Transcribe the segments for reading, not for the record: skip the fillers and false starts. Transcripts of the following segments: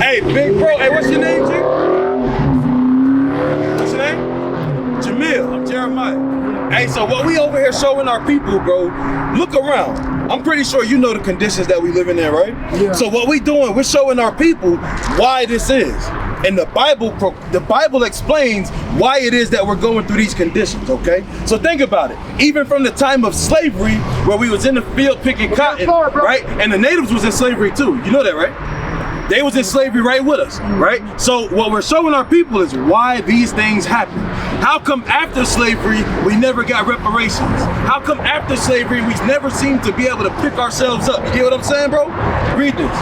Hey, big bro. Hey, what's your name, G? What's your name? Jamil. I'm Jeremiah. Hey, so what we over here showing our people, bro, look around. I'm pretty sure you know the conditions that we live in there, right? Yeah. So what we doing, we're showing our people why this is. And the Bible explains why it is that we're going through these conditions, okay? So think about it. Even from the time of slavery, where we was in the field picking cotton, right? And the natives was in slavery too. You know that, right? They was in slavery right with us, right? So what we're showing our people is why these things happen. How come after slavery, we never got reparations? How come after slavery, we never seem to be able to pick ourselves up? You get what I'm saying, bro? Read this.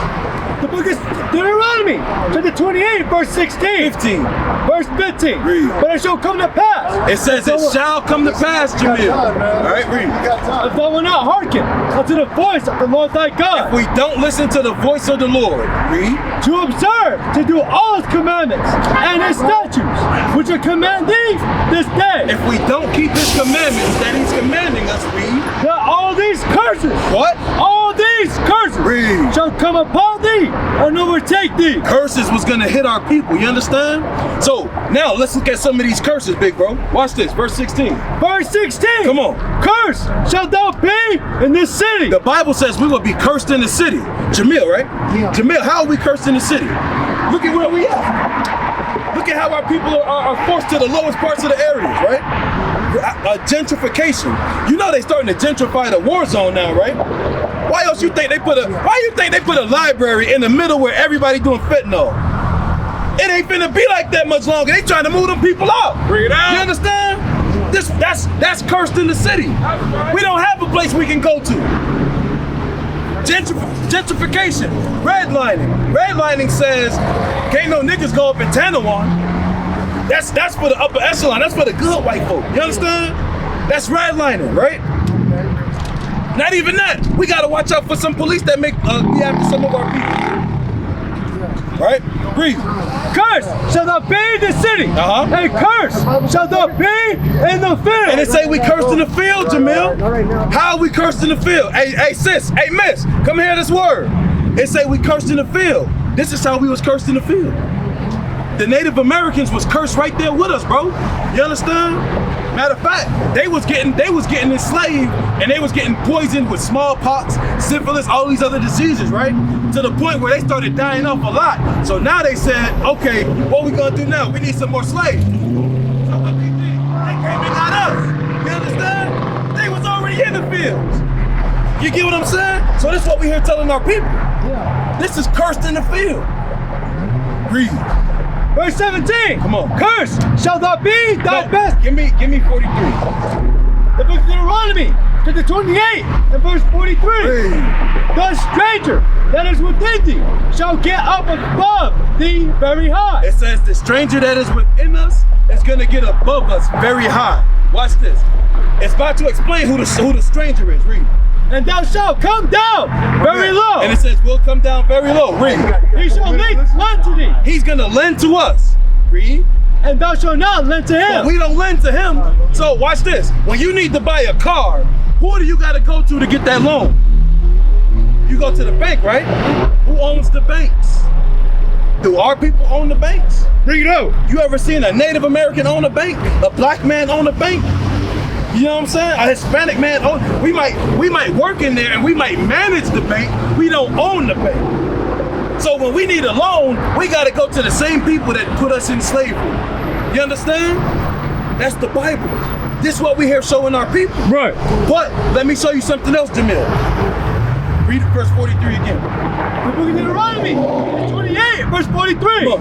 The book is Deuteronomy, chapter 28, verse 16. 15. Verse 15. Read. But it shall come to pass. It says it shall come to pass, Jamil. All right, read. If thou wilt not hearken unto the voice of the Lord thy God. If we don't listen to the voice of the Lord, read. To observe, to do all his commandments and his statutes, which I command thee this day. If we don't keep his commandments that he's commanding us, read. That all these curses. What? All these curses. Read. Shall come upon thee and overtake thee. Curses was gonna hit our people, you understand? So now let's look at some of these curses, big bro. Watch this, verse 16. Verse 16. Come on. Cursed shalt thou be in this city. The Bible says we will be cursed in the city. Jamil, right? Yeah. Jamil, how are we cursed in the city? Look at where we at. Look at how our people are forced to the lowest parts of the areas, right? Gentrification. You know they starting to gentrify the war zone now, right? Why else you think they put a library in the middle where everybody doing fentanyl? It ain't finna be like that much longer. They trying to move them people out. Bring it out. You understand? That's cursed in the city. We don't have a place we can go to. Gentrification. Redlining. Redlining says can't no niggas go up in Tanawan. That's for the upper echelon. That's for the good white folk. You understand? That's redlining, right? Not even that. We gotta watch out for some police that make be after some of our people. Right? Breathe. Cursed shall thou be in the city. And cursed shall thou be in the field. And it say we cursed in the field, Jamil. How are we cursed in the field? Hey sis, hey miss, come hear this word. It say we cursed in the field. This is how we was cursed in the field. The Native Americans was cursed right there with us, bro. You understand? Matter of fact, they was getting enslaved and they was getting poisoned with smallpox, syphilis, all these other diseases, right? To the point where they started dying off a lot. So now they said, okay, what we gonna do now? We need some more slaves. So what they did, they came and got us. You understand? They was already in the fields. You get what I'm saying? So this is what we here telling our people. Yeah. This is cursed in the field. Read. Verse 17. Come on. Cursed shall thou be thy best. Give me 43. The book of Deuteronomy, chapter 28, and verse 43. Hey. The stranger that is within thee shall get up above thee very high. It says the stranger that is within us is gonna get above us very high. Watch this. It's about to explain who the stranger is. Read. And thou shalt come down very low. And it says we'll come down very low. Read. He shall lend to thee. He's gonna lend to us. Read. And thou shalt not lend to him. But we don't lend to him. So watch this. When you need to buy a car, who do you gotta go to get that loan? You go to the bank, right? Who owns the banks? Do our people own the banks? Bring it out. You ever seen a Native American own a bank? A black man own a bank? You know what I'm saying? A Hispanic man own. We might work in there and we might manage the bank. We don't own the bank. So when we need a loan, we gotta go to the same people that put us in slavery. You understand? That's the Bible. This is what we here showing our people. Right. But let me show you something else, Jamil. Read verse 43 again. The book of Deuteronomy, 28, verse 43.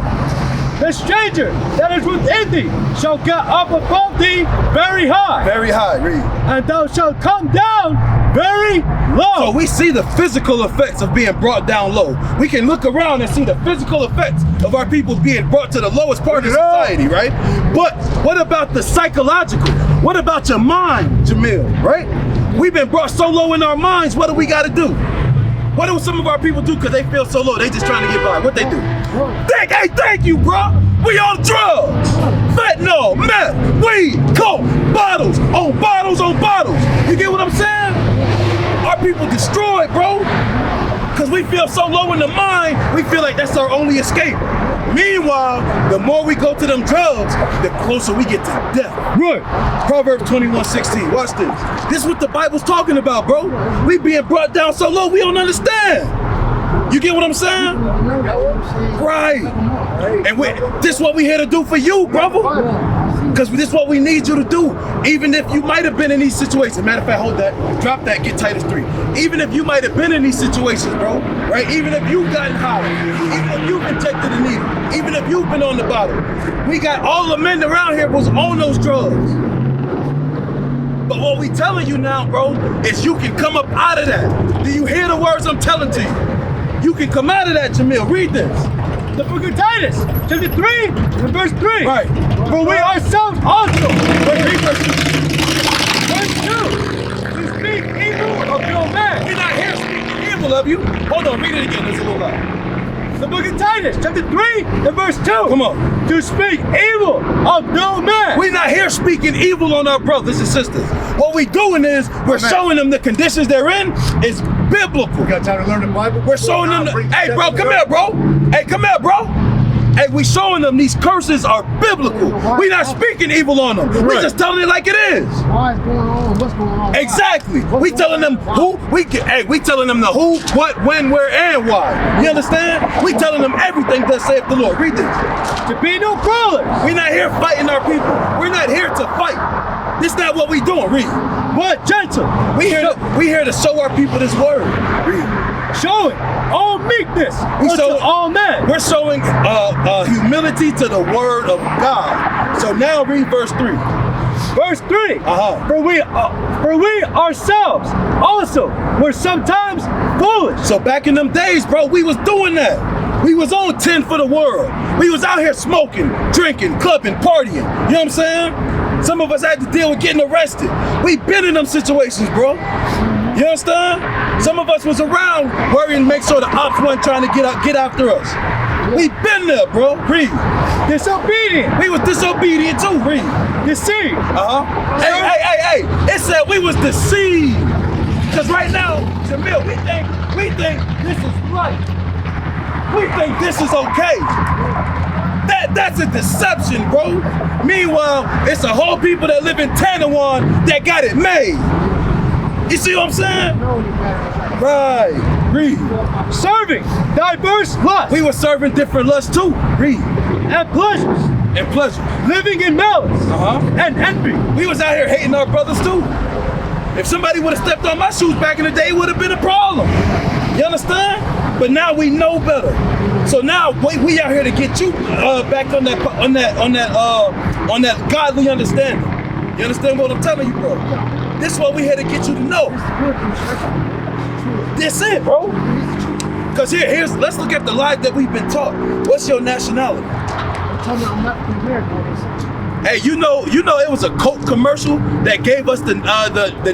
The stranger that is within thee shall get up above thee very high. Very high, read. And thou shalt come down very low. So we see the physical effects of being brought down low. We can look around and see the physical effects of our people being brought to the lowest part of society, right? But what about the psychological? What about your mind, Jamil, right? We've been brought so low in our minds, what do we gotta do? What do some of our people do because they feel so low? They just trying to get by. What they do? Thank you, bro. We on drugs. Fentanyl, meth, weed, coke, bottles on bottles on bottles. You get what I'm saying? Our people destroyed, bro. Because we feel so low in the mind, we feel like that's our only escape. Meanwhile, the more we go to them drugs, the closer we get to death. Right. Proverbs 21:16. Watch this. This is what the Bible's talking about, bro. We being brought down so low, we don't understand. You get what I'm saying? Right. And this is what we here to do for you, brother. Because this is what we need you to do. Even if you might have been in these situations. Matter of fact, hold that. Drop that. Get Titus 3. Even if you might have been in these situations, bro. Right? Even if you've gotten high. Even if you've injected a needle. Even if you've been on the bottle. We got all the men around here was on those drugs. But what we telling you now, bro, is you can come up out of that. Do you hear the words I'm telling to you? You can come out of that, Jamil. Read this. The book of Titus, chapter 3, and verse 3. Right. For we ourselves also, Read verse 2. verse 2, to speak evil of no man. We're not here speaking evil of you. Hold on, read it again. There's a little loud. The book of Titus, chapter 3, and verse 2. Come on. To speak evil of no man. We're not here speaking evil on our brothers and sisters. What we doing is we're showing them the conditions they're in is biblical. You got time to learn the Bible? We're showing them, hey bro, come here, bro. Hey, come here, bro. Hey, we showing them these curses are biblical. We're not speaking evil on them. We're just telling it like it is. Why is going on? What's going on? Exactly. We telling them who, we telling them the who, what, when, where, and why. You understand? We telling them everything thus saith the Lord. Read this. To be no brawlers, We're not here fighting our people. We're not here to fight. This is not what we doing. Read. but gentle. We here to show our people this word. Read. Showing all meekness unto all men. We're showing humility to the word of God. So now read verse 3. Verse 3. For we ourselves also were sometimes foolish. So back in them days, bro, we was doing that. We was on 10 for the world. We was out here smoking, drinking, clubbing, partying. You know what I'm saying? Some of us had to deal with getting arrested. We been in them situations, bro. You understand? Some of us was around worrying to make sure the ops wasn't trying to get after us. We been there, bro. Read. Disobedient. We was disobedient too. Read. Deceived. Hey. It said we was deceived. Cause right now, Jamil, we think this is right. We think this is okay. That's a deception, bro. Meanwhile, it's a whole people that live in Tanawan that got it made. You see what I'm saying? Right. Read. Serving diverse lusts. We were serving different lusts too. Read. And pleasures. And pleasure. Living in malice. And envy. We was out here hating our brothers too. If somebody would have stepped on my shoes back in the day, it would have been a problem. You understand? But now we know better. So now we out here to get you back on that godly understanding. You understand what I'm telling you, bro? This is what we here to get you to know. That's it, bro. Cause let's look at the life that we've been taught. What's your nationality? Hey, you know, it was a Coke commercial that gave us the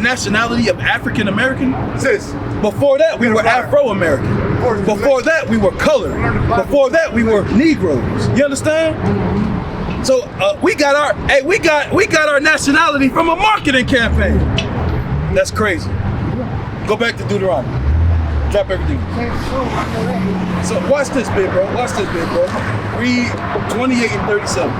nationality of African American. Sis. Before that, we were Afro-American. Before that, we were colored. Before that, we were Negroes. You understand? So we got our nationality from a marketing campaign. That's crazy. Go back to Deuteronomy. Drop everything. So watch this bit, bro. Read 28 and 37.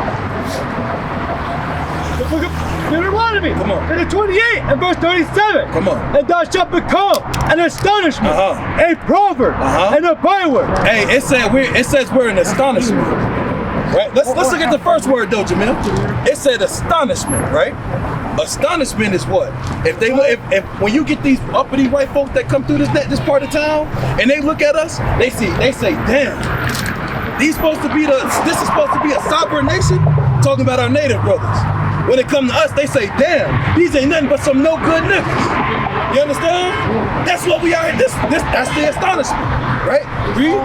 The book of Deuteronomy. Come on. And 28 and verse 37. Come on. And thou shalt become an astonishment, a proverb, and a byword. Hey, it says we're an astonishment. Right? Let's look at the first word though, Jamil. It said astonishment, right? Astonishment is what? If when you get these uppity white folks that come through this part of town and they look at us, they say, damn, this is supposed to be a sovereign nation? Talking about our native brothers. When it comes to us, they say, damn, these ain't nothing but some no good niggas. You understand? That's what we are. That's the astonishment, right? Read.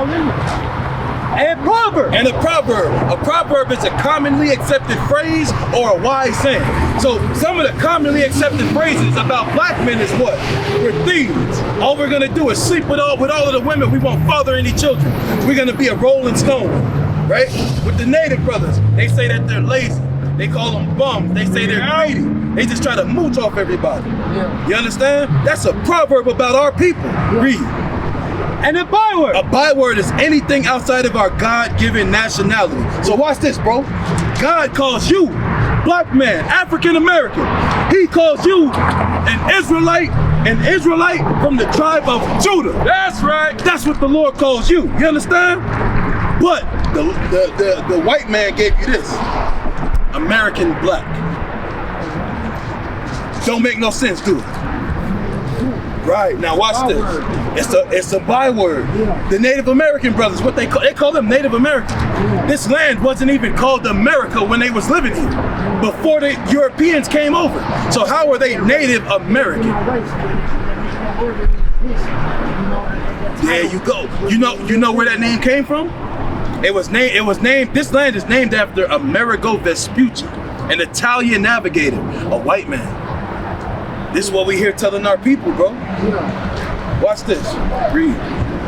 And proverb. And a proverb. A proverb is a commonly accepted phrase or a wise saying. So some of the commonly accepted phrases about black men is what? We're thieves. All we're gonna do is sleep with all of the women. We won't father any children. We're gonna be a rolling stone, right? With the native brothers, they say that they're lazy. They call them bums. They say they're greedy. They just try to mooch off everybody. You understand? That's a proverb about our people. Read. And a byword. A byword is anything outside of our God-given nationality. So watch this, bro. God calls you, black man, African American. He calls you an Israelite from the tribe of Judah. That's right. That's what the Lord calls you. You understand? But the white man gave you this. American black. Don't make no sense, do it? Right, now watch this. It's a byword. The Native American brothers, what they call them Native American. This land wasn't even called America when they was living here, before the Europeans came over. So how are they Native American? There you go. You know where that name came from? It was named, this land is named after Amerigo Vespucci, an Italian navigator, a white man. This is what we here telling our people, bro. Watch this. Read.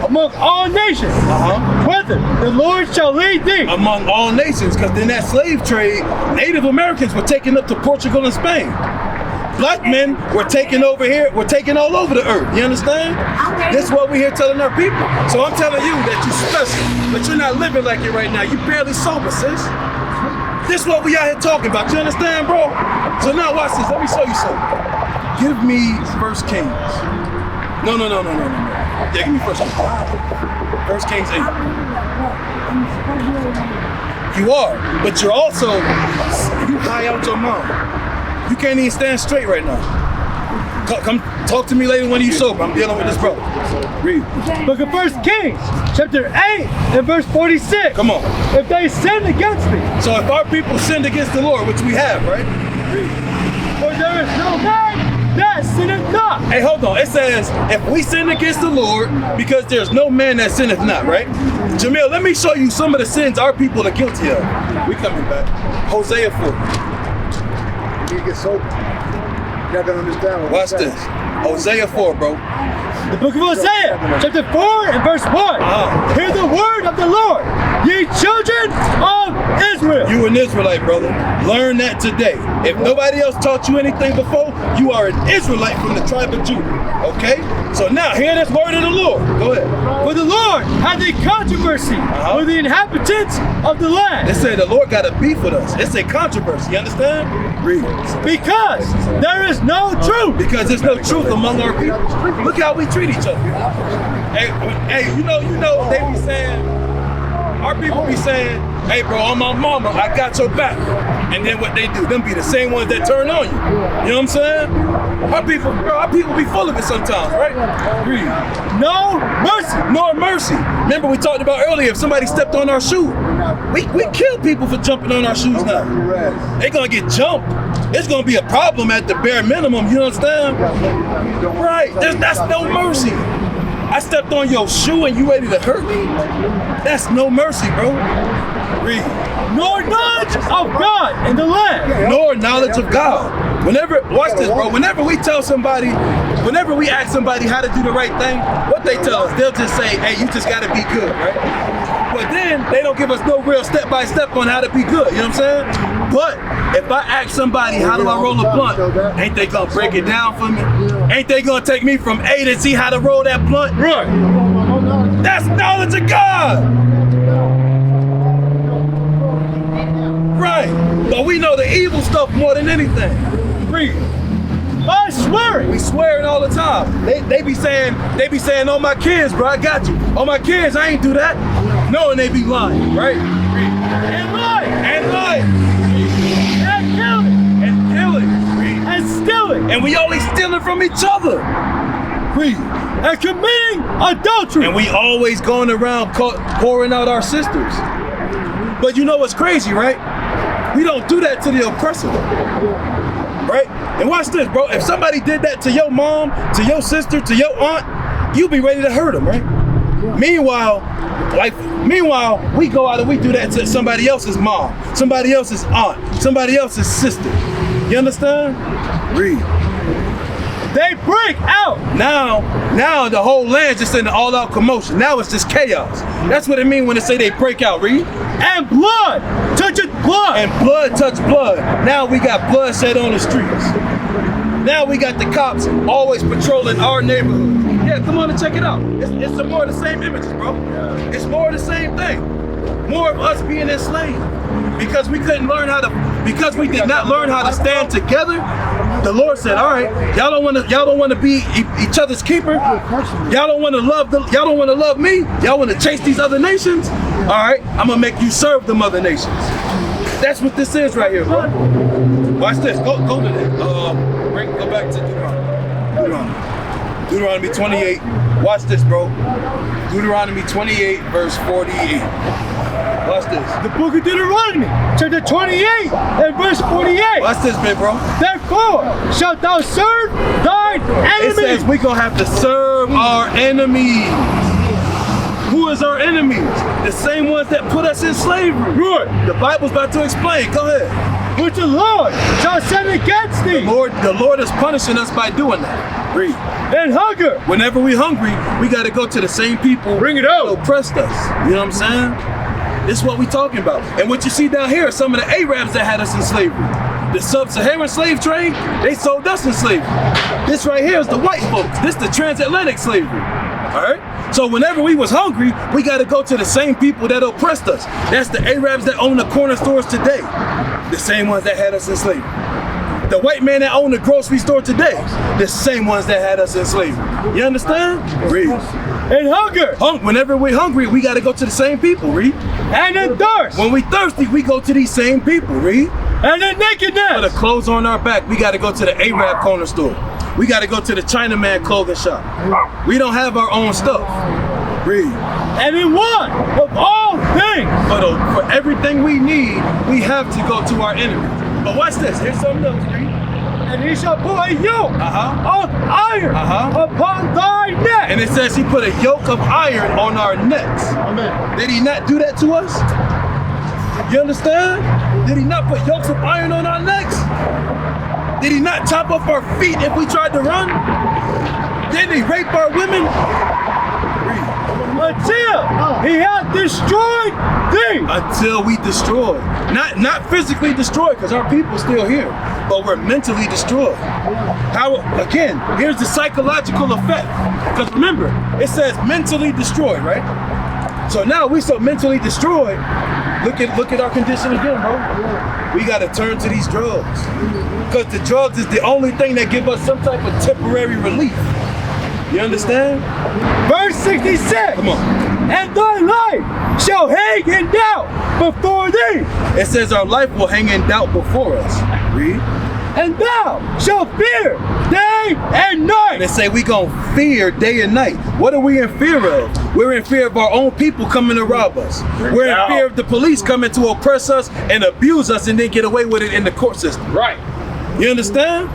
Among all nations, whether the Lord shall lead thee. Among all nations, because in that slave trade, Native Americans were taken up to Portugal and Spain. Black men were taken over here, were taken all over the earth. You understand? This is what we here telling our people. So I'm telling you that you're special, but you're not living like it right now. You barely sober, sis. This is what we out here talking about. You understand, bro? So now watch this. Let me show you something. Give me 1 Kings. No. Yeah, give me 1 Kings. 1 Kings 8. You are, but you're also, you high out your mind. You can't even stand straight right now. Come talk to me later when you sober. I'm dealing with this brother. Read. Book of 1 Kings, chapter 8 and verse 46. Come on. If they sin against me. So if our people sinned against the Lord, which we have, right? Read. For there is no man that sinneth not. Hey, hold on. It says, if we sin against the Lord, because there's no man that sinneth not, right? Jamil, let me show you some of the sins our people are guilty of. We coming back. Hosea 4. You get sober. You're not gonna understand what Watch this. Hosea 4, bro. The book of Hosea, chapter 4 and verse 1. Hear the word of the Lord, ye children of Israel. You an Israelite, brother. Learn that today. If nobody else taught you anything before, you are an Israelite from the tribe of Judah. Okay? So now, hear this word of the Lord. Go ahead. For the Lord had a controversy with the inhabitants of the land. They say the Lord got a beef with us. It's a controversy. You understand? Read. Because there is no truth. Because there's no truth among our people. Look how we treat each other. Hey, you know, they be saying, our people be saying, hey bro, on my mama, I got your back. And then what they do, them be the same ones that turn on you. You know what I'm saying? Our people be full of it sometimes, right? Read. No mercy. Nor mercy. Remember we talked about earlier, if somebody stepped on our shoe, we kill people for jumping on our shoes now. They gonna get jumped. It's gonna be a problem at the bare minimum, you understand? Right, that's no mercy. I stepped on your shoe and you ready to hurt me? That's no mercy, bro. Read. Nor knowledge of God in the land. Nor knowledge of God. Watch this, bro. Whenever we ask somebody how to do the right thing, what they tell us, they'll just say, hey, you just gotta be good, right? But then they don't give us no real step-by-step on how to be good, you know what I'm saying? But if I ask somebody, how do I roll a blunt? Ain't they gonna break it down for me? Ain't they gonna take me from A to Z how to roll that blunt? Right. That's knowledge of God. Right. But we know the evil stuff more than anything. Read. By swearing. We swearing all the time. They be saying, oh my kids, bro, I got you. Oh my kids, I ain't do that. No, and they be lying, right? Read. And lying. And lying. And killing. And killing. Read. And stealing. And we always stealing from each other. Read. And committing adultery. And we always going around pouring out our sisters. But you know what's crazy, right? We don't do that to the oppressor. Right? And watch this, bro. If somebody did that to your mom, to your sister, to your aunt, you'd be ready to hurt them, right? Meanwhile, we go out and we do that to somebody else's mom, somebody else's aunt, somebody else's sister. You understand? Read. They break out. Now the whole land's just in an all-out commotion. Now it's just chaos. That's what it means when they say they break out. Read. And blood touches blood. And blood touch blood. Now we got bloodshed on the streets. Now we got the cops always patrolling our neighborhood. Yeah, Yeah, come on and check it out. It's some more of the same images, bro. It's more of the same thing. More of us being enslaved. Because we couldn't learn how to, because we did not learn how to stand together. The Lord said, all right, y'all don't want to be each other's keeper. Y'all don't want to love me. Y'all want to chase these other nations. All right, I'm gonna make you serve them other nations. That's what this is right here, bro. Watch this. Go to that. Go back to Deuteronomy 28. Watch this, bro. Deuteronomy 28, verse 48. Watch this. The book of Deuteronomy, chapter 28 and verse 48. Watch this, big bro. Therefore shalt thou serve thine It says enemies. we gonna have to serve our enemies. Who is our enemies? The same ones that put us in slavery. Right. The Bible's about to explain. Go ahead. Which the Lord shall send against thee. The Lord is punishing us by doing that. Read. And hunger. Whenever we hungry, we got to go to the same people Bring it that out. oppressed us. You know what I'm saying? This is what we talking about. And what you see down here are some of the Arabs that had us in slavery. The sub-Saharan slave trade, they sold us in slavery. This right here is the white folks. This the transatlantic slavery. All right? So whenever we was hungry, we got to go to the same people that oppressed us. That's the Arabs that own the corner stores today. The same ones that had us in slavery. The white man that owned the grocery store today, the same ones that had us in slavery. You understand? Read. And hunger. Whenever we're hungry, we got to go to the same people. Read. And in thirst. When we thirsty, we go to these same people. Read. And in For the nakedness. clothes on our back, we got to go to the Arab corner store. We got to go to the Chinaman clothing shop. We don't have our own stuff. Read. And in want of all things. For everything we need, we have to go to our enemies. But watch this. Here's something else. Read. And he shall put a yoke Uh-huh. of iron upon thy neck. And it says he put a yoke of iron on our necks. Amen. Did he not do that to us? You understand? Did he not put yokes of iron on our necks? Did he not chop off our feet if we tried to run? Didn't he rape our women? Until he hath destroyed thee. Until we destroy. Not physically destroyed, because our people still here, but we're mentally destroyed. How, again, here's the psychological effect. Because remember, it says mentally destroyed, right? So now we so mentally destroyed. Look at our condition again, bro. We gotta turn to these drugs. Because the drugs is the only thing that give us some type of temporary relief. You understand? Verse 66. Come on. And thy life shall hang in doubt before thee. It says our life will hang in doubt before us. Read. And thou shalt fear day and night. And they say we gonna fear day and night. What are we in fear of? We're in fear of our own people coming to rob us. We're in fear of the police coming to oppress us and abuse us and then get away with it in the court system. Right. You understand?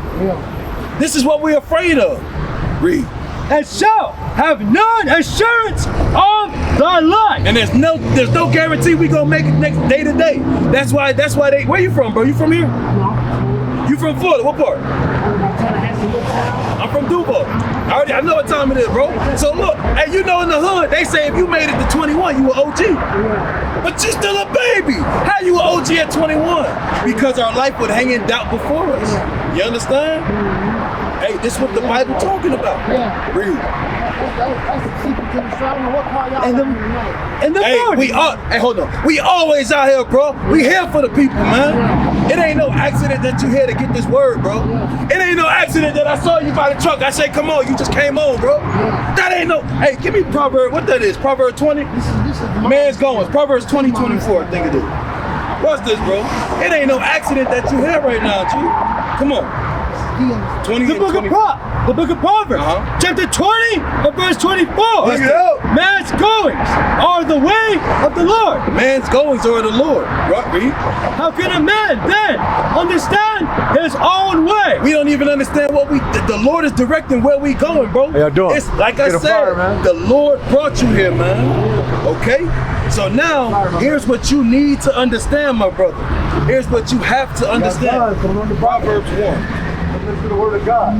This is what we're afraid of. Read. And shalt have none assurance of thy life. And there's no guarantee we gonna make it next day to day. That's why they, where you from, bro? You from here? You from Florida? What part? I'm from Duval. I know what time it is, bro. So look, hey, you know in the hood, they say if you made it to 21, you were OG. But you still a baby. How you an OG at 21? Because our life would hang in doubt before us. You understand? Hey, this is what the Bible talking about. Read. And the Hey, morning. hey, hold on. We always out here, bro. We here for the people, man. It ain't no accident that you here to get this word, bro. It ain't no accident that I saw you by the truck. I say, come on, you just came on, bro. That ain't no, hey, give me Proverbs, what that is? Proverbs 20? Man's going. Proverbs 20, 24, I think it is. What's this, bro? It ain't no accident that you here right now, G. Come on. 20 The and book 20. the book of Proverbs, chapter 20 and verse 24. Let's get out. Man's goings are the way of the Lord. Man's goings are the Lord. Right, read. How can a man then understand his own way? We don't even understand what the Lord is directing where we going, bro. How y'all doing? It's like I Get a said, fire, man. the Lord brought you here, man. Okay? So now, here's what you need to understand, my brother. Here's what you have to understand. Proverbs 1. Listen to the word of God.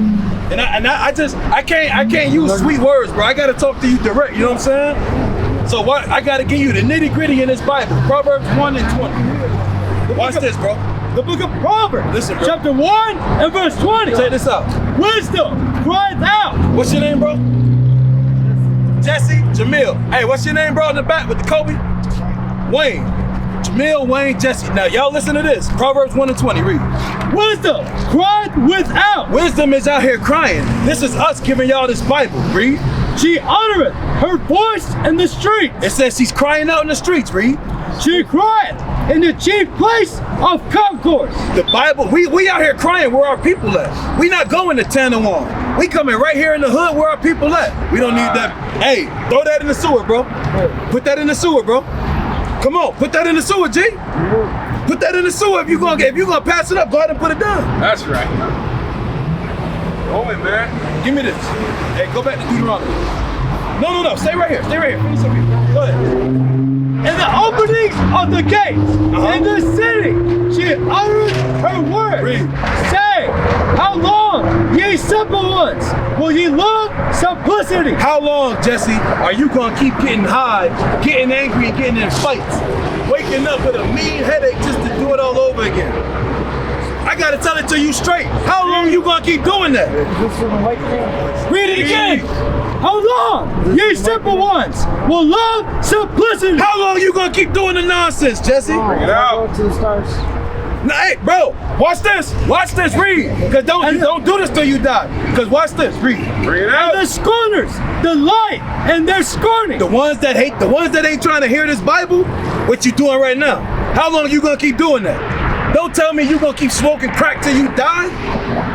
And I can't use sweet words, bro. I gotta talk to you direct, you know what I'm saying? So what I gotta give you the nitty-gritty in this Bible. Proverbs 1 and 20. Watch this, bro. The book of Proverbs, Listen, bro. chapter 1 and verse 20. Check this out. Wisdom cries out. What's your name, bro? Jesse, Jamil. Hey, what's your name, bro, in the back with the Kobe? Wayne. Jamil, Wayne, Jesse. Now, y'all listen to this. Proverbs 1:20, read. Wisdom cried without. Wisdom is out here crying. This is us giving y'all this Bible, read. She uttereth her voice in the streets. It says she's crying out in the streets, read. She crieth in the chief place of concourse. The Bible, we out here crying where our people at. We not going to Tanawan. We coming right here in the hood where our people at. We don't need that. Hey, throw that in the sewer, bro. Put that in the sewer, bro. Come on, put that in the sewer, G. Put that in the sewer. If you gonna pass it up, go ahead and put it down. That's right. Go in, man. Give me this. Hey, go back to Deuteronomy. No. Stay right here. Finish up here. Go ahead. In the openings of the gates, in the city, she uttered her word, Read. saying, how long, ye simple ones, will ye love simplicity? How long, Jesse, are you gonna keep getting high, getting angry, and getting in fights? Waking up with a mean headache just to do it all over again? I gotta tell it to you straight. How long you gonna keep doing that? Read it again. How long, ye simple ones, will love simplicity? How long you gonna keep doing the nonsense, Jesse? Bring it out. Nah, hey, bro, watch this, read. Cause don't do this till you die. Cause watch this, read. Bring it And out. the scorners delight in their scorning. The ones that hate, the ones that ain't trying to hear this Bible, what you doing right now? How long you gonna keep doing that? Don't tell me you gonna keep smoking crack till you die.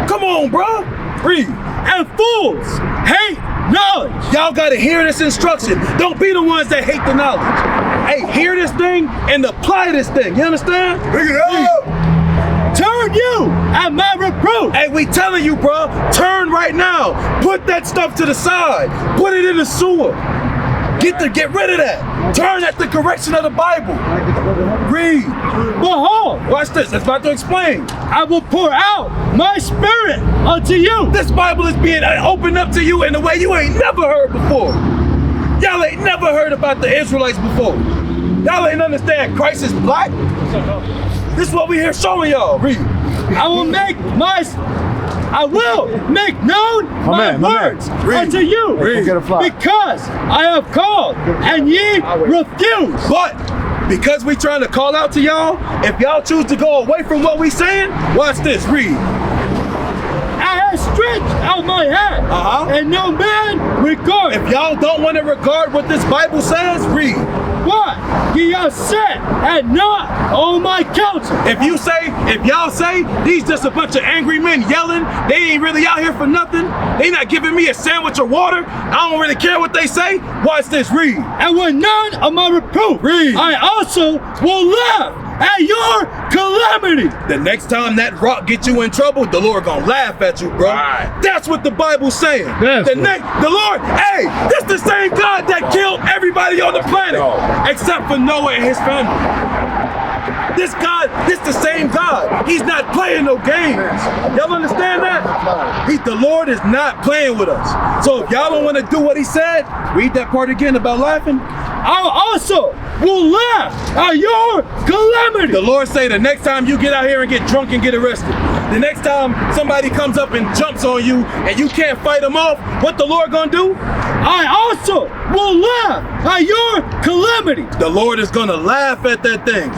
Come on, bro. Read. And fools hate knowledge. Y'all gotta hear this instruction. Don't be the ones that hate the knowledge. Hey, hear this thing and apply this thing. You understand? Bring it up. Turn you at my reproof. Hey, we telling you, bro. Turn right now. Put that stuff to the side. Put it in the sewer. Get rid of that. Turn at the correction of the Bible. Read. Behold, Watch this. It's about to explain. I will pour out my spirit unto you. This Bible is being opened up to you in a way you ain't never heard before. Y'all ain't never heard about the Israelites before. Y'all ain't understand Christ is black. This is what we here showing y'all. Read. I will make known my words unto you. Read. Because I have called and ye refuse. But because we trying to call out to y'all, if y'all choose to go away from what we saying, watch this. Read. I have stretched out my hand, and no man regard. If y'all don't want to regard what this Bible says, read. But ye have said, and not all my counsel. If y'all say these just a bunch of angry men yelling, they ain't really out here for nothing, they not giving me a sandwich or water, I don't really care what they say, watch this, read. And with none of my reproof, Read. I also will laugh at your calamity. The next time that rock get you in trouble, the Lord gonna laugh at you, bro. Right. That's what the Bible's saying. That's The Lord, hey, this the same God that killed everybody on the planet, except for Noah and his family. This the same God. He's not playing no games. Y'all understand that? The Lord is not playing with us. So if y'all don't want to do what he said, read that part again about laughing. I also will laugh at your calamity. The Lord say the next time you get out here and get drunk and get arrested, the next time somebody comes up and jumps on you and you can't fight them off, what the Lord gonna do? I also will laugh at your calamity. The Lord is gonna laugh at that thing.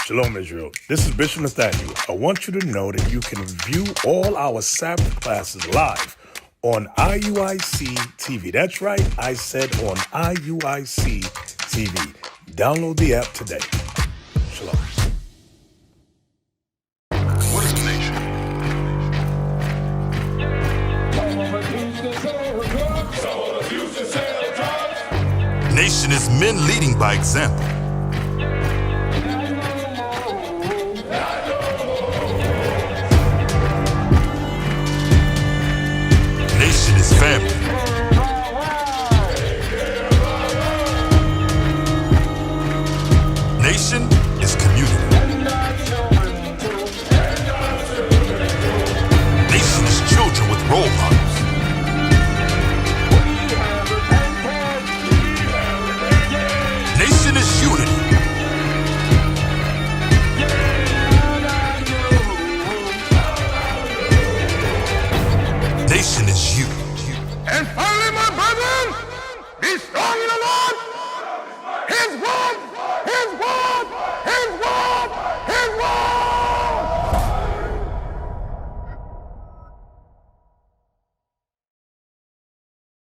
Shalom, Israel. This is Bishop Nathaniel. I want you to know that you can view all our Sabbath classes live on IUIC TV. That's right, I said on IUIC TV. Download the app today. Shalom. What is the nation? Nation is men leading by example.